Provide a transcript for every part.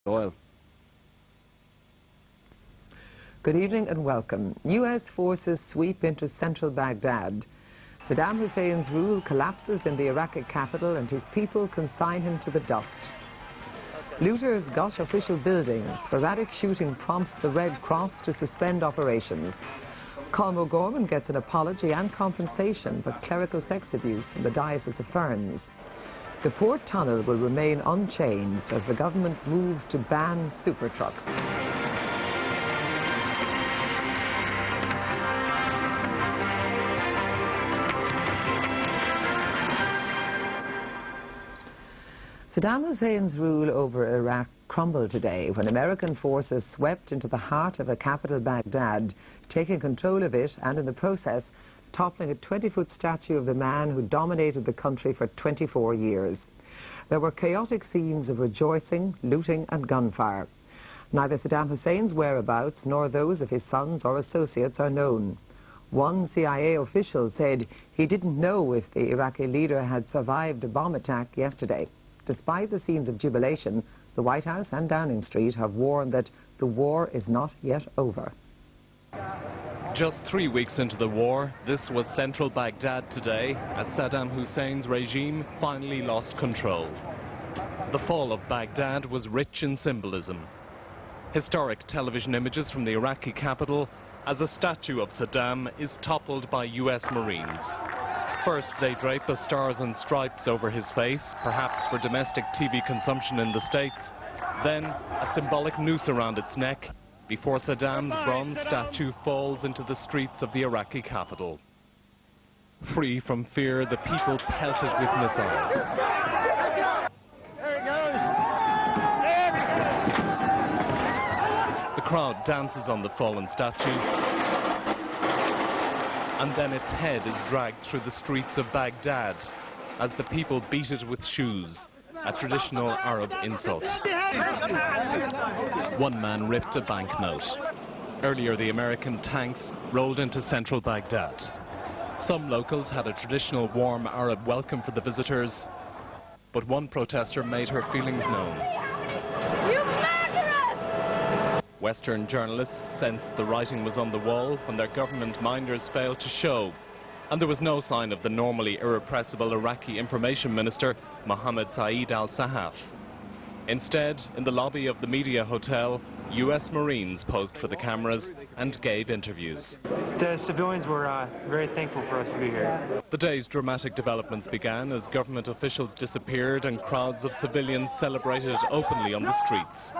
oil. Good evening and welcome. U.S. forces sweep into central Baghdad. Saddam Hussein's rule collapses in the Iraqi capital and his people consign him to the dust. Looters gush official buildings. Sporadic shooting prompts the Red Cross to suspend operations. Colm O'Gorman gets an apology and compensation for clerical sex abuse from the Diocese of Ferns. The port tunnel will remain unchanged as the government moves to ban super trucks. Saddam Hussein's rule over Iraq crumbled today when American forces swept into the heart of the capital, Baghdad, taking control of it and in the process toppling a 20-foot statue of the man who dominated the country for 24 years. There were chaotic scenes of rejoicing, looting and gunfire. Neither Saddam Hussein's whereabouts nor those of his sons or associates are known. One CIA official said he didn't know if the Iraqi leader had survived a bomb attack yesterday. Despite the scenes of jubilation, the White House and Downing Street have warned that the war is not yet over. Just 3 weeks into the war, this was central Baghdad today as Saddam Hussein's regime finally lost control. The fall of Baghdad was rich in symbolism. Historic television images from the Iraqi capital as a statue of Saddam is toppled by US Marines. First, they drape a stars and stripes over his face, perhaps for domestic TV consumption in the States. Then, a symbolic noose around its neck, before Saddam's bronze statue falls into the streets of the Iraqi capital. Free from fear, the people pelted with missiles. There it goes. The crowd dances on the fallen statue, and then its head is dragged through the streets of Baghdad as the people beat it with shoes, a traditional Arab insult. One man ripped a banknote. Earlier, the American tanks rolled into central Baghdad. Some locals had a traditional warm Arab welcome for the visitors, but one protester made her feelings known. Western journalists sensed the writing was on the wall when their government minders failed to show, and there was no sign of the normally irrepressible Iraqi information minister, Mohammed Saeed al-Sahaf. Instead, in the lobby of the media hotel, US Marines posed for the cameras and gave interviews. The civilians were very thankful for us to be here. The day's dramatic developments began as government officials disappeared and crowds of civilians celebrated openly on the streets.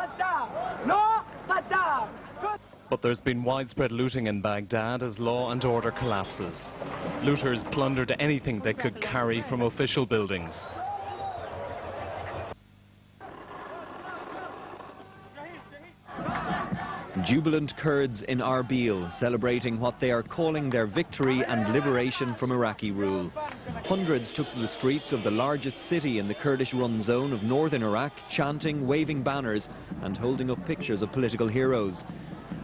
But there's been widespread looting in Baghdad as law and order collapses. Looters plundered anything they could carry from official buildings. Jubilant Kurds in Arbil celebrating what they are calling their victory and liberation from Iraqi rule. Hundreds took to the streets of the largest city in the Kurdish-run zone of northern Iraq, chanting, waving banners and holding up pictures of political heroes.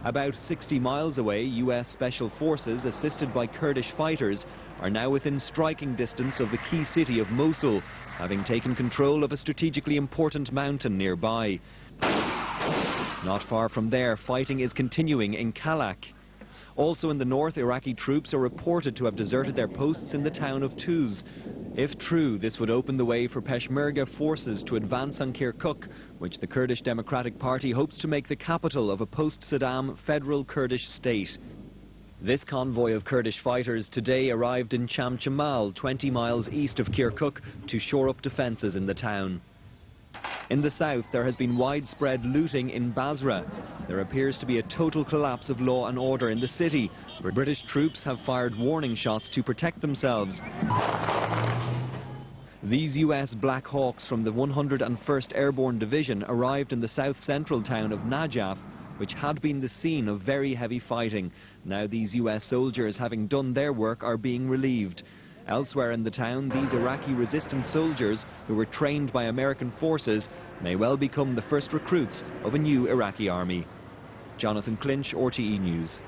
About 60 miles away, US Special Forces, assisted by Kurdish fighters, are now within striking distance of the key city of Mosul, having taken control of a strategically important mountain nearby. Not far from there, fighting is continuing in Kalak. Also in the north, Iraqi troops are reported to have deserted their posts in the town of Tuz. If true, this would open the way for Peshmerga forces to advance on Kirkuk, which the Kurdish Democratic Party hopes to make the capital of a post-Saddam federal Kurdish state. This convoy of Kurdish fighters today arrived in Chamchamal, 20 miles east of Kirkuk, to shore up defences in the town. In the south, there has been widespread looting in Basra. There appears to be a total collapse of law and order in the city, where British troops have fired warning shots to protect themselves. These US Black Hawks from the 101st Airborne Division arrived in the south-central town of Najaf, which had been the scene of very heavy fighting. Now these US soldiers, having done their work, are being relieved. Elsewhere in the town, these Iraqi resistance soldiers, who were trained by American forces, may well become the first recruits of a new Iraqi army. Jonathan Clinch, RTE News.